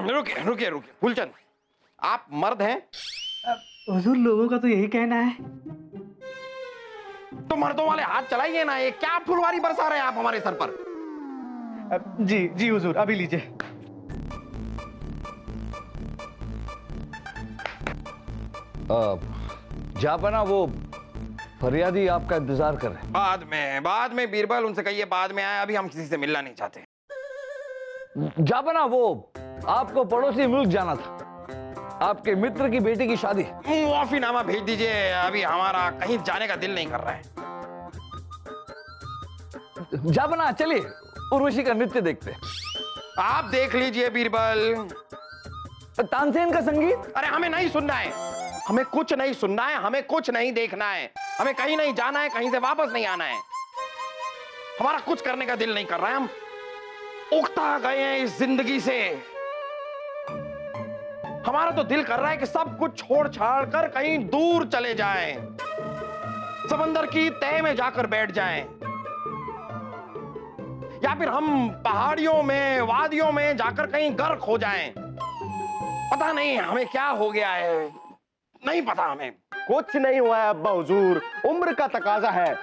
रुकिए रुकिए रुकिए फूलचंद, आप मर्द हैं? हुजूर, लोगों का तो यही कहना है। तो मर्दों वाले हाथ चलाइए ना, ये क्या फुलवारी बरसा रहे हैं आप हमारे सर पर? जी जी हुजूर, अभी लीजिए। जापना, वो फरियादी आपका इंतजार कर रहे हैं। बाद में बीरबल, उनसे कहिए बाद में आए, अभी हम किसी से मिलना नहीं चाहते। जापना, वो आपको पड़ोसी मुल्क जाना था, आपके मित्र की बेटी की शादी। मुआफीनामा भेज दीजिए, अभी हमारा कहीं जाने का दिल नहीं कर रहा है। जापना, चलिए उर्वशी का नृत्य देखते। आप देख लीजिए बीरबल। तानसेन का संगीत? अरे हमें नहीं सुनना है, हमें कुछ नहीं सुनना है, हमें कुछ नहीं देखना है, हमें कहीं नहीं जाना है, कहीं से वापस नहीं आना है। हमारा कुछ करने का दिल नहीं कर रहा है, हम उकता गए हैं इस जिंदगी से। हमारा तो दिल कर रहा है कि सब कुछ छोड़ छाड़ कर कहीं दूर चले जाएं, समंदर की तह में जाकर बैठ जाएं, या फिर हम पहाड़ियों में, वादियों में जाकर कहीं गर्क हो जाएं। पता नहीं हमें क्या हो गया है, नहीं पता हमें। कुछ नहीं हुआ है अब्बा हुजूर, उम्र का तकाजा है।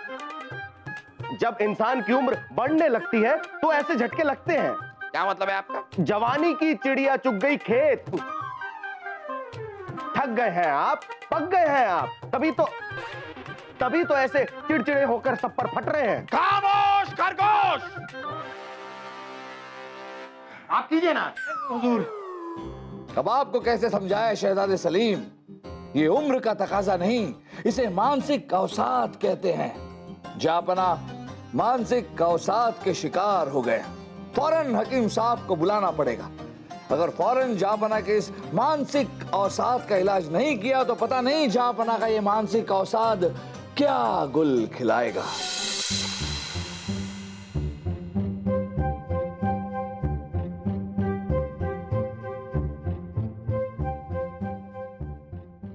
जब इंसान की उम्र बढ़ने लगती है तो ऐसे झटके लगते हैं। क्या मतलब है आपका? जवानी की चिड़िया चुग गई खेत। थक गए हैं आप, पक गए हैं आप, तभी तो ऐसे चिड़चिड़े होकर सब पर फट रहे हैं। खामोश खरगोश, आप कीजिए ना। हुजूर, अब आपको कैसे समझाए शहजादे सलीम, ये उम्र का तकाजा नहीं, इसे मानसिक अवसाद कहते हैं। जापना मानसिक अवसाद के शिकार हो गए, फौरन हकीम साहब को बुलाना पड़ेगा। अगर फौरन जापना के इस मानसिक अवसाद का इलाज नहीं किया तो पता नहीं जापना का ये मानसिक अवसाद क्या गुल खिलाएगा।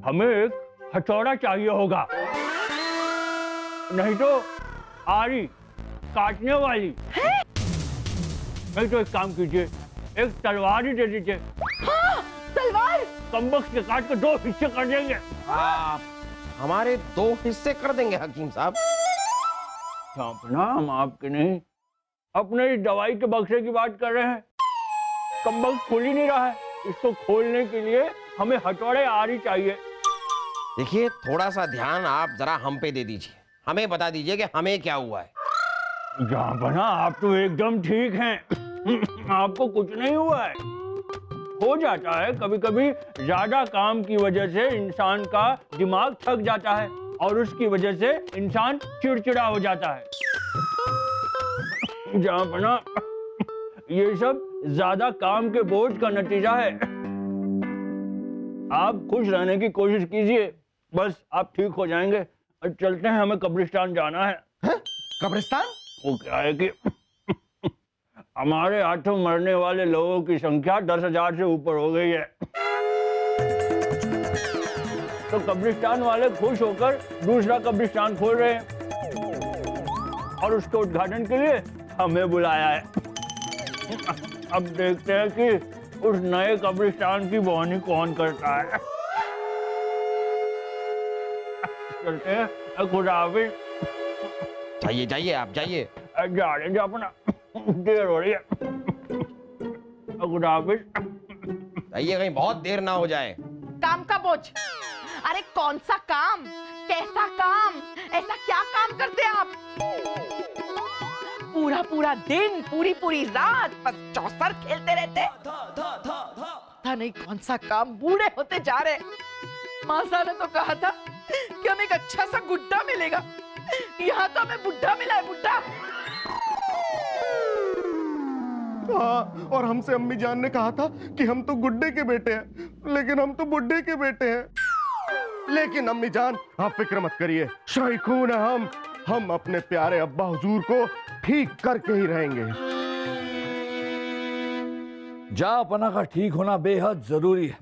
हमें एक हथौड़ा चाहिए होगा, नहीं तो आरी काटने वाली। नहीं तो एक काम कीजिए, एक तलवार ही दे दीजिए। हाँ, तलवार। कमबख्त के काट के 2 हिस्से कर देंगे। आप हमारे 2 हिस्से कर देंगे हकीम साहब? जापना, हम आपके नहीं, अपने इस दवाई के बक्से की बात कर रहे हैं। कमबख्त खुल ही नहीं रहा है, इसको खोलने के लिए हमें हथौड़े आरी चाहिए। देखिए, थोड़ा सा ध्यान आप जरा हम पे दे दीजिए, हमें बता दीजिए कि हमें क्या हुआ है। जापना, आप तो एकदम ठीक हैं। आपको कुछ नहीं हुआ है। हो जाता है कभी कभी, ज्यादा काम की वजह से इंसान का दिमाग थक जाता है और उसकी वजह से इंसान चिड़चिड़ा हो जाता है। जापना, ये सब ज्यादा काम के बोझ का नतीजा है। आप खुश रहने की कोशिश कीजिए, बस आप ठीक हो जाएंगे। चलते हैं, हमें कब्रिस्तान जाना है। कब्रिस्तान? वो क्या है कि हमारे हाथों मरने वाले लोगों की संख्या 10,000 से ऊपर हो गई है, तो कब्रिस्तान वाले खुश होकर दूसरा कब्रिस्तान खोल रहे हैं और उसके उद्घाटन के लिए हमें बुलाया है। अब देखते हैं कि उस नए कब्रिस्तान की बोहनी कौन करता है। चलते हैं, खुदा हाफिज। जाइए जाइए, आप जाइए। जा रहे हैं अपना, देर हो रही है। खुदा हाफिज। जाइए, कहीं बहुत देर ना हो जाए। काम का बोझ? अरे कौन सा काम, कैसा काम, ऐसा क्या काम करते हैं आप? पूरा पूरा दिन, पूरी पूरी रात बस चौसर खेलते रहते। पता नहीं कौन सा काम, बूढ़े होते जा रहे। मासा ने तो कहा था कि हमें एक अच्छा सा गुड्डा मिलेगा, यहाँ तो हमें बुड्ढा मिला है, बुड्ढा। हाँ, और हमसे अम्मी जान ने कहा था कि हम तो गुड्डे के बेटे हैं, लेकिन हम तो बुड्ढे के बेटे हैं। लेकिन अम्मी जान, आप फिक्र मत करिए, शरीकून है हम अपने प्यारे अब्बा हुजूर को ठीक करके ही रहेंगे। जहांपना का ठीक होना बेहद जरूरी है।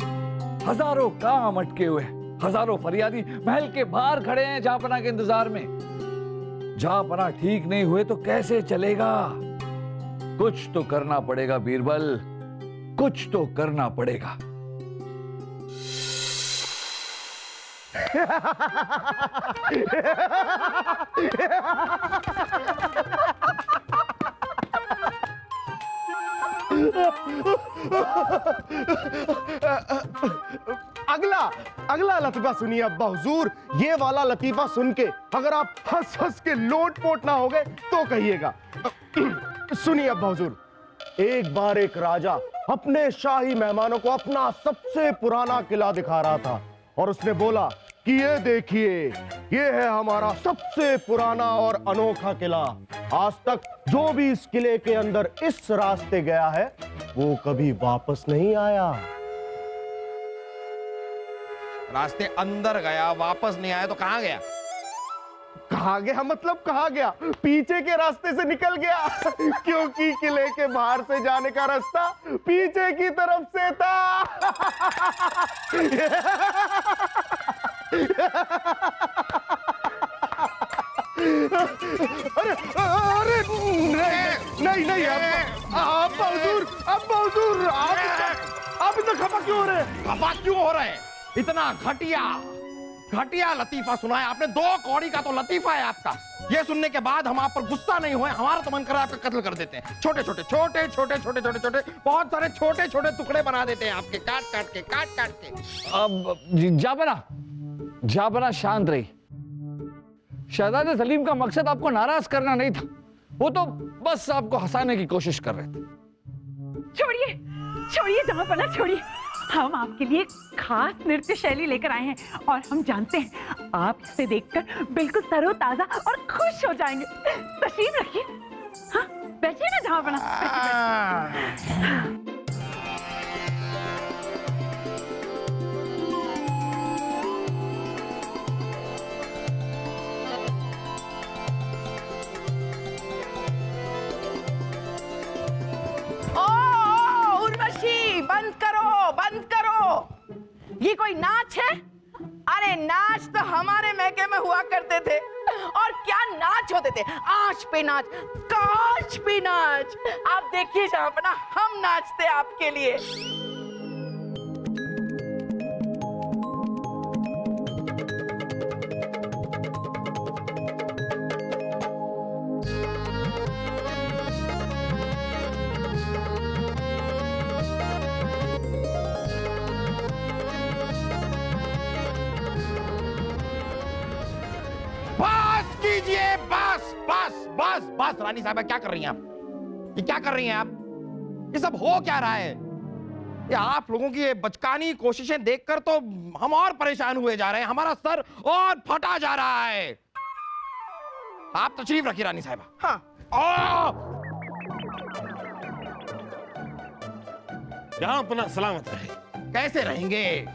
हजारों काम अटके हुए हैं, हजारों फरियादी महल के बाहर खड़े हैं जहांपना के इंतजार में। जहांपना ठीक नहीं हुए तो कैसे चलेगा? कुछ तो करना पड़ेगा बीरबल, कुछ तो करना पड़ेगा। अगला लतीफा सुनिए अब्बा हुजूर। ये वाला लतीफा सुन के अगर आप हंस हंस के लोटपोट ना हो गए तो कहिएगा। सुनिए अब्बा हुजूर। एक बार एक राजा अपने शाही मेहमानों को अपना सबसे पुराना किला दिखा रहा था और उसने बोला कि ये देखिए, ये है हमारा सबसे पुराना और अनोखा किला। आज तक जो भी इस किले के अंदर इस रास्ते गया है वो कभी वापस नहीं आया। रास्ते अंदर गया, वापस नहीं आया तो कहां गया? कहा गया मतलब कहा गया? पीछे के रास्ते से निकल गया क्योंकि किले के बाहर से जाने का रास्ता पीछे की तरफ से था। अरे नहीं अब्बा हुजूर आप इतना खफा क्यों हो रहे हैं? खफा क्यों हो रहे हैं? इतना घटिया लतीफा सुनाया आपने। 2 कौड़ी का तो लतीफा है आपका। ये सुनने के बाद हम आप पर गुस्सा नहीं हुए, हमारा तो मन कर रहा है आपका कत्ल कर देते हैं। छोटे छोटे बहुत सारे छोटे टुकड़े बना देते हैं आपके, काट के। अब जाबना शांत रही। शहजादे सलीम का मकसद आपको नाराज करना नहीं था, वो तो बस आपको हंसाने की कोशिश कर रहे थे। छोड़िए जहांपना, छोड़िए। हम आपके लिए खास नृत्य शैली लेकर आए हैं और हम जानते हैं आप इसे देखकर बिल्कुल तरोताजा और खुश हो जाएंगे। तशरीफ रखिए। हाँ, बैठिए ना जहांपना। उर्वशी, बंद करो। ये कोई नाच है? अरे नाच तो हमारे महके में हुआ करते थे। और क्या नाच होते थे? आंच पे नाच, कांच पे नाच। आप देखिए जहांपना, हम नाचते आपके लिए। बस रानी साहब, क्या कर रही हैं आप? ये क्या कर रही हैं आप? ये सब हो क्या रहा है? ये आप लोगों की ये बचकानी कोशिशें देखकर तो हम और परेशान हुए जा रहे हैं, हमारा सर और फटा जा रहा है। आप तशरीफ रखिए रानी साहब। हाँ। जहांपना सलामत रहे। कैसे रहेंगे?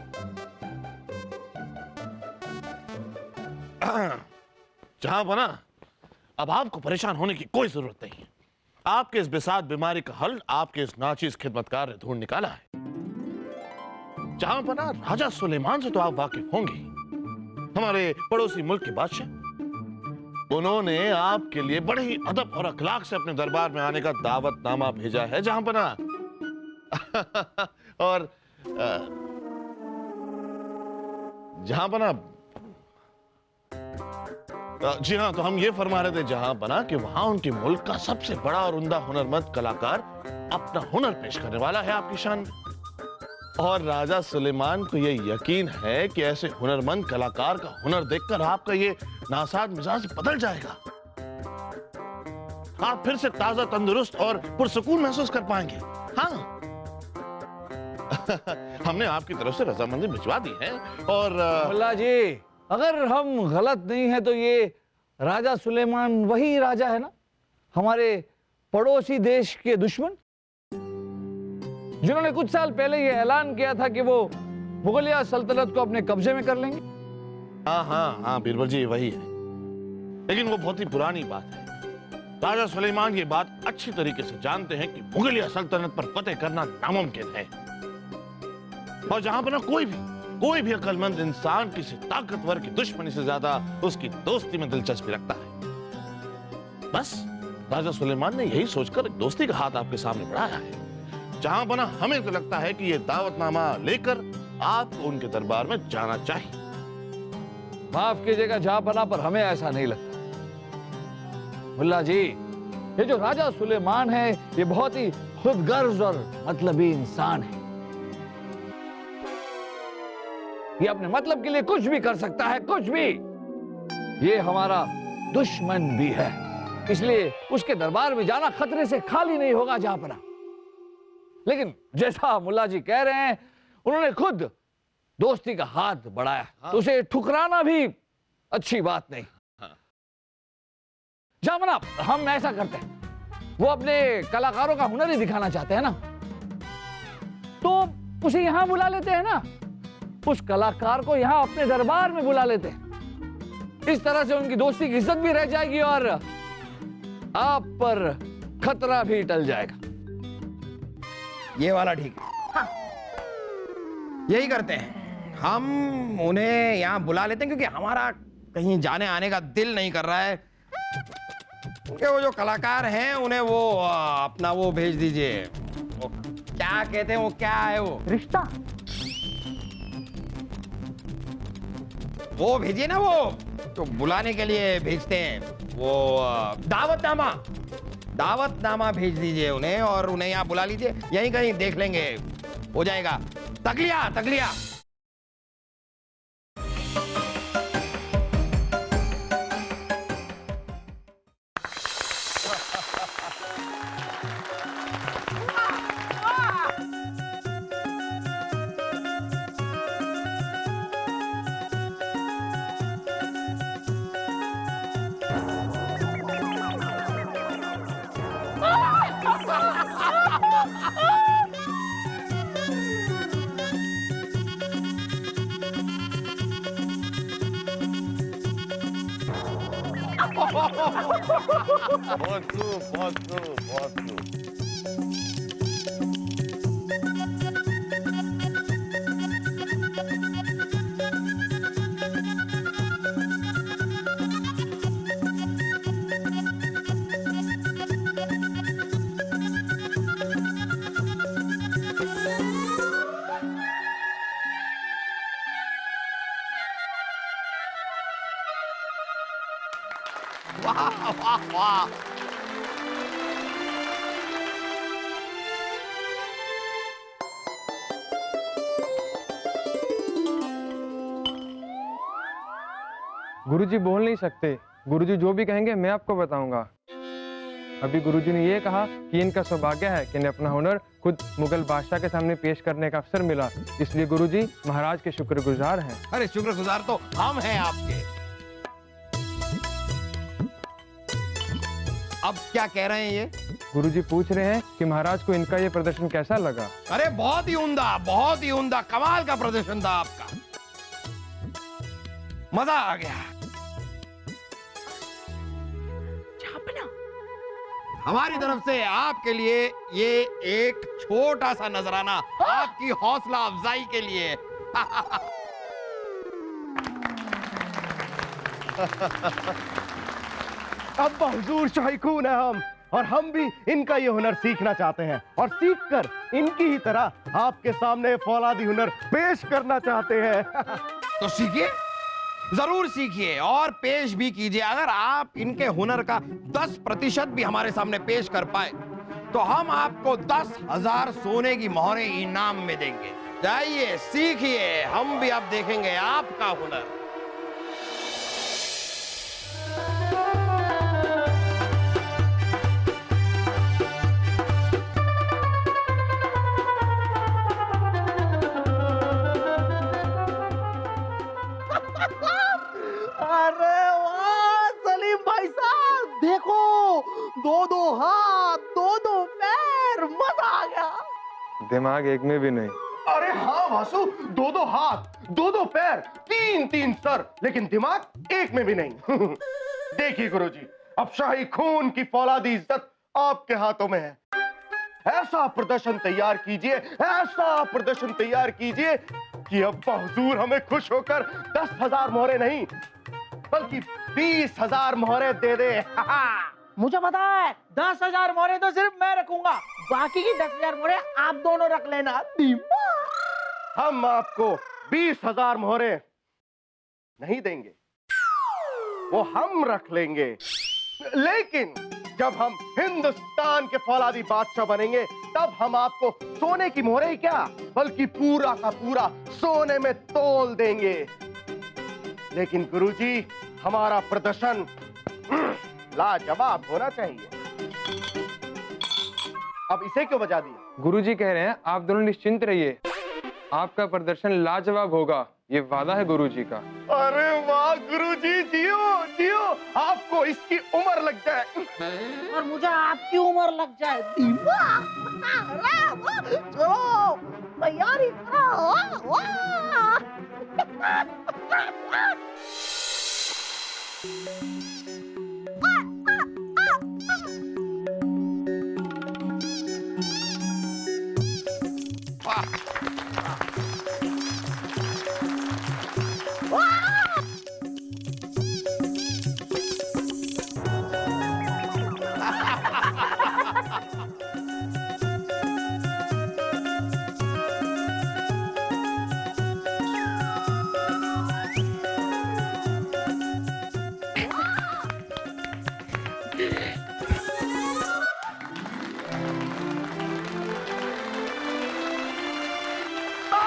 जहांपना, अब आपको परेशान होने की कोई जरूरत नहीं है। आपके इस बेसात बीमारी का हल आपके इस नाचीज खिदमतकार ने ढूंढ निकाला है। जहांपना, राजा सुलेमान से तो आप वाकिफ होंगे, हमारे पड़ोसी मुल्क के बादशाह। उन्होंने आपके लिए बड़े ही अदब और अखलाक से अपने दरबार में आने का दावतनामा भेजा है जहांपना। और जहांपना, जी हाँ, तो हम ये फरमा रहे थे जहांपना कि वहां उनके मुल्क का सबसे बड़ा और उम्दा हुनरमंद कलाकार अपना हुनर पेश करने वाला है आपकी शान में। और राजा सुलेमान को ये यकीन है कि ऐसे हुनरमंद कलाकार का हुनर देखकर आपका ये नासाज मिजाज बदल जाएगा। आप फिर से ताजा, तंदुरुस्त और पुरसुकून महसूस कर पाएंगे। हाँ। हमने आपकी तरफ से रजामंदी भिजवा दी है। और मुल्ला जी, अगर हम गलत नहीं है तो ये राजा सुलेमान वही राजा है ना, हमारे पड़ोसी देश के दुश्मन, जिन्होंने कुछ साल पहले ये ऐलान किया था कि वो मुगलिया सल्तनत को अपने कब्जे में कर लेंगे। हाँ बीरबल जी, वही है। लेकिन वो बहुत ही पुरानी बात है। राजा सुलेमान ये बात अच्छी तरीके से जानते हैं कि मुगलिया सल्तनत पर फतेह करना नामुमकिन है। और जहां पर ना कोई भी अक्लमंद इंसान किसी ताकतवर की दुश्मनी से ज्यादा उसकी दोस्ती में दिलचस्पी रखता है। बस राजा सुलेमान ने यही सोचकर एक दोस्ती का हाथ आपके सामने बढ़ाया है। जहां बना हमें तो लगता है कि यह दावतनामा लेकर आपको उनके दरबार में जाना चाहिए। माफ कीजिएगा जहां बना, पर हमें ऐसा नहीं लगता। मुल्ला जी, ये जो राजा सुलेमान है ये बहुत ही खुदगर्ज और मतलबी इंसान है। ये अपने मतलब के लिए कुछ भी कर सकता है, कुछ भी। ये हमारा दुश्मन भी है, इसलिए उसके दरबार में जाना खतरे से खाली नहीं होगा जहां पर। लेकिन जैसा मुल्ला जी कह रहे हैं, उन्होंने खुद दोस्ती का हाथ बढ़ाया, तो उसे ठुकराना भी अच्छी बात नहीं। जामना, हम ऐसा करते हैं, वो अपने कलाकारों का हुनर ही दिखाना चाहते हैं ना, तो उसे यहां बुला लेते हैं ना, उस कलाकार को यहां अपने दरबार में बुला लेते हैं। इस तरह से उनकी दोस्ती की इज्जत भी रह जाएगी और आप पर खतरा भी टल जाएगा। ये वाला ठीक है। हाँ। यही करते हैं, हम उन्हें यहाँ बुला लेते हैं, क्योंकि हमारा कहीं जाने आने का दिल नहीं कर रहा है। क्योंकि वो जो कलाकार हैं उन्हें वो अपना वो भेज दीजिए, वो क्या कहते हैं, वो क्या है वो रिश्ता। वो भेजिए ना, वो तो बुलाने के लिए भेजते हैं, वो दावतनामा भेज दीजिए उन्हें और उन्हें यहाँ बुला लीजिए। यहीं कहीं देख लेंगे, हो जाएगा। तगलिया बहुत खूब। वाह। गुरुजी बोल नहीं सकते। गुरुजी जो भी कहेंगे मैं आपको बताऊंगा। अभी गुरुजी ने ये कहा कि इनका सौभाग्य है कि इन्हें अपना हुनर खुद मुगल बादशाह के सामने पेश करने का अवसर मिला, इसलिए गुरुजी महाराज के शुक्रगुजार हैं। अरे शुक्रगुजार तो हम हैं आपके। अब क्या कह रहे हैं ये? गुरुजी पूछ रहे हैं कि महाराज को इनका ये प्रदर्शन कैसा लगा। अरे बहुत ही उम्दा, कमाल का प्रदर्शन था आपका, मजा आ गया। हमारी तरफ से आपके लिए ये एक छोटा सा नजराना आपकी हौसला अफजाई के लिए। अब हुजूर शाहीकून है हम, और हम भी इनका ये हुनर सीखना चाहते हैं और सीखकर इनकी ही तरह आपके सामने फौलादी हुनर पेश करना चाहते हैं। तो सीखिए, जरूर सीखिए और पेश भी कीजिए। अगर आप इनके हुनर का 10% भी हमारे सामने पेश कर पाए तो हम आपको 10,000 सोने की मोहरें इनाम में देंगे। जाइए सीखिए, हम भी अब देखेंगे आपका हुनर। अरे वाह सलीम भाई साहब, देखो, दो हाथ, दो पैर, मजा आ गया। दिमाग एक में भी नहीं। अरे हाँ वासु, दो हाथ, दो पैर, तीन सर, लेकिन दिमाग एक में भी नहीं। देखिए गुरुजी, अब शाही खून की फौलादी इज्जत आपके हाथों में है। ऐसा प्रदर्शन तैयार कीजिए, ऐसा प्रदर्शन तैयार कीजिए कि अब हुजूर हमें खुश होकर 10,000 मोहरे नहीं बल्कि 20,000 मोहरे दे दे। मुझे पता है 10,000 मोहरे तो सिर्फ मैं रखूंगा, बाकी की 10,000 मोहरे आप दोनों रख लेना। हम आपको 20,000 मोहरे नहीं देंगे, वो हम रख लेंगे, लेकिन जब हम हिंदुस्तान के फौलादी बादशाह बनेंगे तब हम आपको सोने की मोहरे ही क्या बल्कि पूरा का पूरा सोने में तोल देंगे। लेकिन गुरुजी, हमारा प्रदर्शन लाजवाब होना चाहिए। अब इसे क्यों बजा दिया? गुरुजी कह रहे हैं आप दोनों निश्चिंत रहिए, आपका प्रदर्शन लाजवाब होगा, ये वादा है गुरुजी का। अरे वाह गुरुजी, जियो जियो, आपको इसकी उम्र लग जाए और मुझे आपकी उम्र लग जाए। चलो तैयारी करो।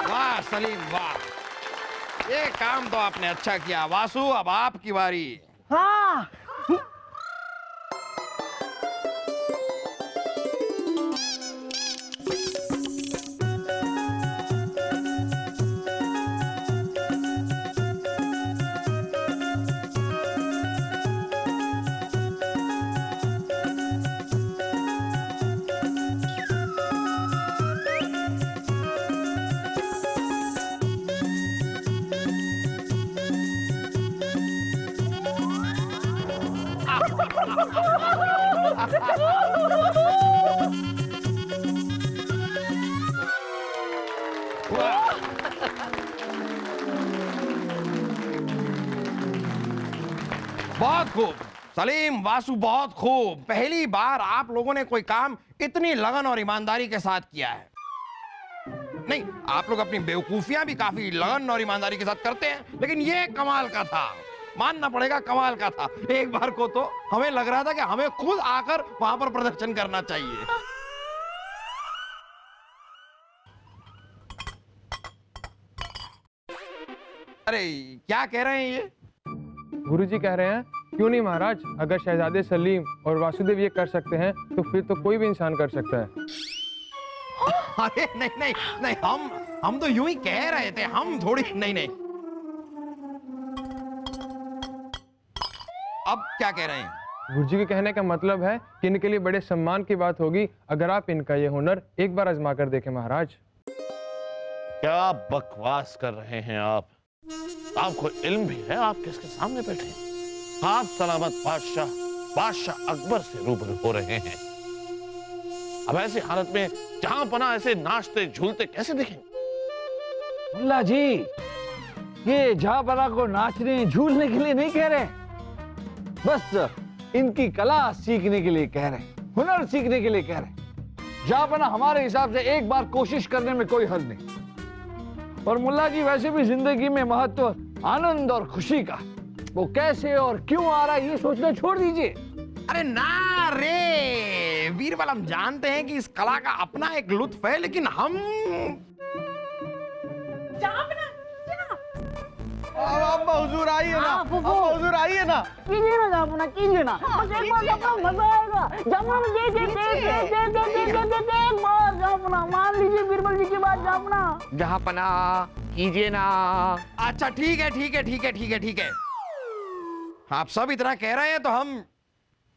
वाह सलीम वाह, ये काम तो आपने अच्छा किया। वासु, अब आपकी बारी। हाँ बहुत खूब सलीम, वासु, बहुत खूब। पहली बार आप लोगों ने कोई काम इतनी लगन और ईमानदारी के साथ किया है। नहीं, आप लोग अपनी बेवकूफियां भी काफी लगन और ईमानदारी के साथ करते हैं, लेकिन ये कमाल का था, मानना पड़ेगा, कमाल का था। एक बार को तो हमें लग रहा था कि हमें खुद आकर वहां पर प्रदर्शन करना चाहिए। अरे क्या कह रहे हैं ये? गुरुजी कह रहे हैं क्यों नहीं महाराज, अगर शहजादे सलीम और वासुदेव ये कर सकते हैं तो फिर तो कोई भी इंसान कर सकता है। अरे नहीं नहीं नहीं, हम तो यूं ही कह रहे थे, हम थोड़ी। नहीं नहीं, अब क्या कह रहे हैं? गुरुजी के कहने का मतलब है कि इनके लिए बड़े सम्मान की बात होगी अगर आप इनका ये हुनर एक बार आजमा कर देखें महाराज। क्या बकवास कर रहे हैं आप? आपको इल्म भी है, आप किसके सामने बैठे हैं? आप सलामत बादशाह अकबर से रूबरू हो रहे हैं। अब ऐसी हालत में जहां पना ऐसे नाचते झूलते कैसे दिखेंगे? मुल्ला जी, ये जहापना को नाचने झूलने के लिए नहीं कह रहे, बस इनकी कला सीखने के लिए कह रहे, हुनर सीखने के लिए कह रहे। जहापना हमारे हिसाब से एक बार कोशिश करने में कोई हर्ज नहीं। और मुल्ला जी, वैसे भी जिंदगी में महत्व आनंद और खुशी का, वो कैसे और क्यों आ रहा है ये सोचना छोड़ दीजिए। अरे ना रे बीरबल, हम जानते हैं कि इस कला का अपना एक लुत्फ है, लेकिन हम अब हुजूर आइए ना, अब हुजूर आइए ना। कीजिए ना जामुना, कीजिए ना, बस एक बार जामुना, मजा आएगा। जामुना दे एक बार जामुना, मान लीजिए बीरबल जी की बात जामुना। जहाँ पना कीजिए ना। अच्छा ठीक है ठीक है ठीक है ठीक है ठीक है, आप सब इतना कह रहे हैं तो हम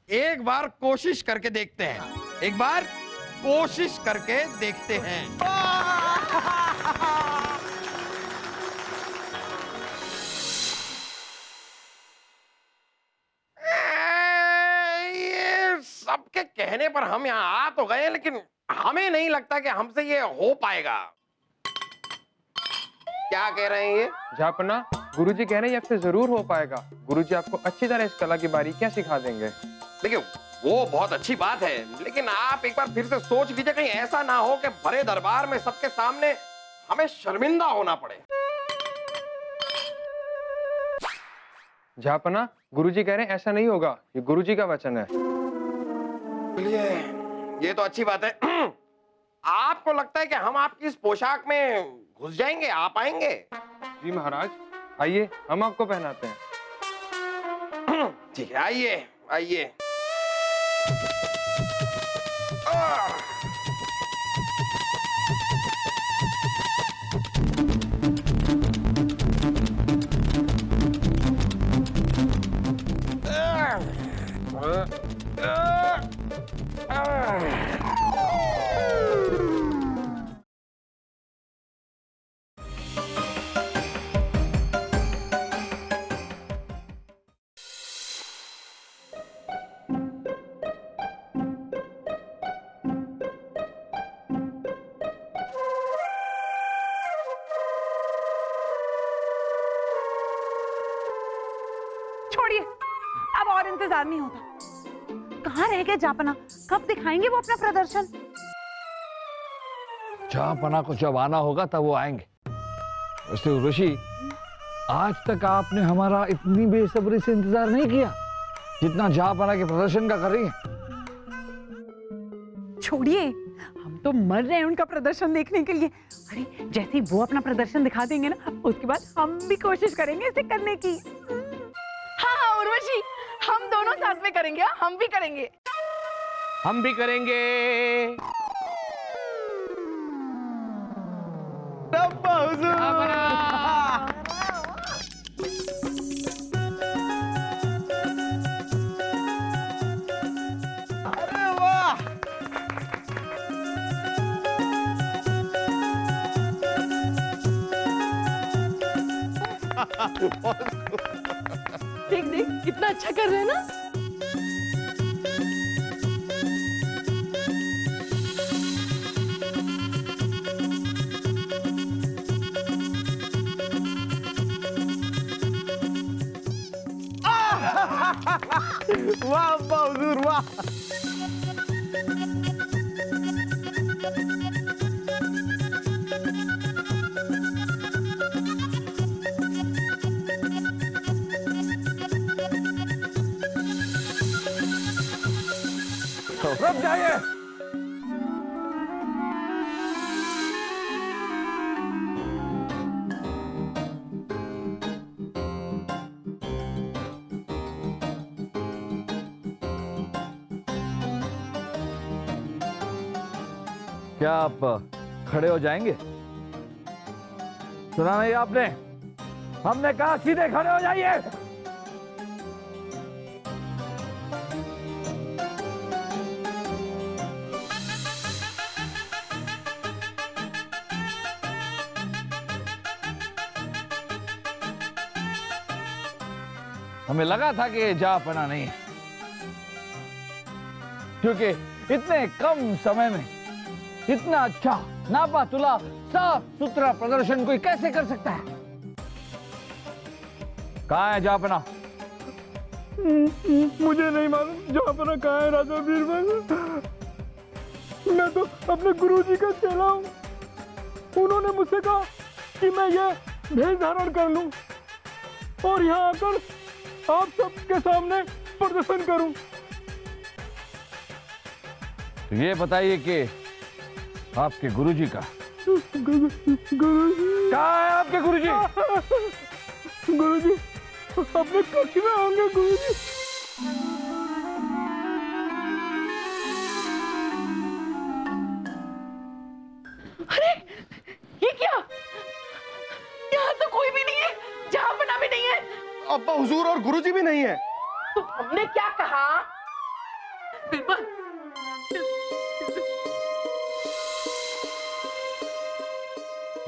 एक बार कोशिश करके देखते हैं, एक बार कोशिश करके देखते हैं। आपके कहने पर हम यहाँ आ तो गए, लेकिन हमें नहीं लगता कि हमसे ये हो पाएगा। क्या कह रहे हैं ये? जापना, गुरुजी कह रहे हैं आपसे जरूर हो पाएगा। गुरुजी आपको अच्छी तरह इस कला की बारीकियां सिखा देंगे। देखिए, वो बहुत अच्छी बात है, लेकिन आप एक बार फिर से सोच लीजिए, कहीं ऐसा ना हो कि बड़े दरबार में सबके सामने हमें शर्मिंदा होना पड़े। जापना, गुरुजी कह रहे हैं ऐसा नहीं होगा, ये गुरुजी का वचन है। ये तो अच्छी बात है। आपको लगता है कि हम आपकी इस पोशाक में घुस जाएंगे, आ पाएंगे? जी महाराज, आइए हम आपको पहनाते हैं। ठीक है, आइए आइए। छोड़िए, अब और इंतजार नहीं होता। कहाँ रह गए जापना? कब दिखाएंगे वो अपना प्रदर्शन? जहापना को जब आना होगा तब वो आएंगे। वैसे उर्वशी, आज तक आपने हमारा इतनी बेसब्री से इंतजार नहीं किया जितना जहापना के प्रदर्शन का कर रही है। छोड़िए, हम तो मर रहे हैं उनका प्रदर्शन देखने के लिए। अरे जैसे ही वो अपना प्रदर्शन दिखा देंगे ना, उसके बाद हम भी कोशिश करेंगे इसे करने की। हाँ उर्वशी, हम दोनों साथ में करेंगे। हम भी करेंगे। हम भी करेंगे। अरे वाह! देख देख, कितना अच्छा कर रहे हैं ना। वाह अब्बा हुजूर, वाह! रुक जाइए। क्या आप खड़े हो जाएंगे? सुना नहीं आपने? हमने कहा सीधे खड़े हो जाइए। हमें लगा था कि ये जहापना नहीं है, क्योंकि इतने कम समय में इतना अच्छा नापा तुला साफ सुथरा प्रदर्शन कोई कैसे कर सकता है? कहाँ है जहापना? मुझे नहीं मालूम जहापना कहाँ है राजा बीरबल। मैं तो अपने गुरुजी का चेला हूँ। उन्होंने मुझसे कहा कि मैं ये भेष धारण कर लूं और यहाँ आकर आप सबके सामने प्रदर्शन करूं। तो ये बताइए कि आपके गुरुजी का गुरुजी कहाँ है? आपके गुरुजी? गुरुजी अपने कक्ष में होंगे। गुरुजी अरे ये क्या? यहाँ तो कोई भी नहीं है, जहापना भी नहीं है। अब्बा हुजूर और गुरुजी भी नहीं है। तो हमने क्या कहा? बिल्कुल।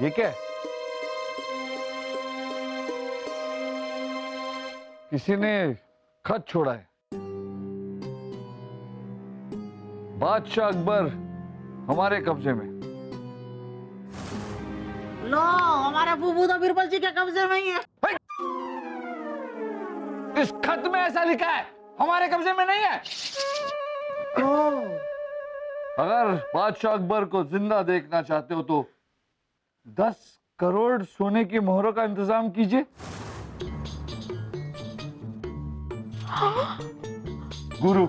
ये क्या है? किसी ने खत छोड़ा है। बादशाह अकबर हमारे कब्जे में। लो, हमारा फूफू तो बीरबल जी के कब्जे में ही है। इस खत में ऐसा लिखा है, हमारे कब्जे में नहीं है। अगर बादशाह अकबर को जिंदा देखना चाहते हो तो 10 करोड़ सोने की मोहरों का इंतजाम कीजिए। गुरु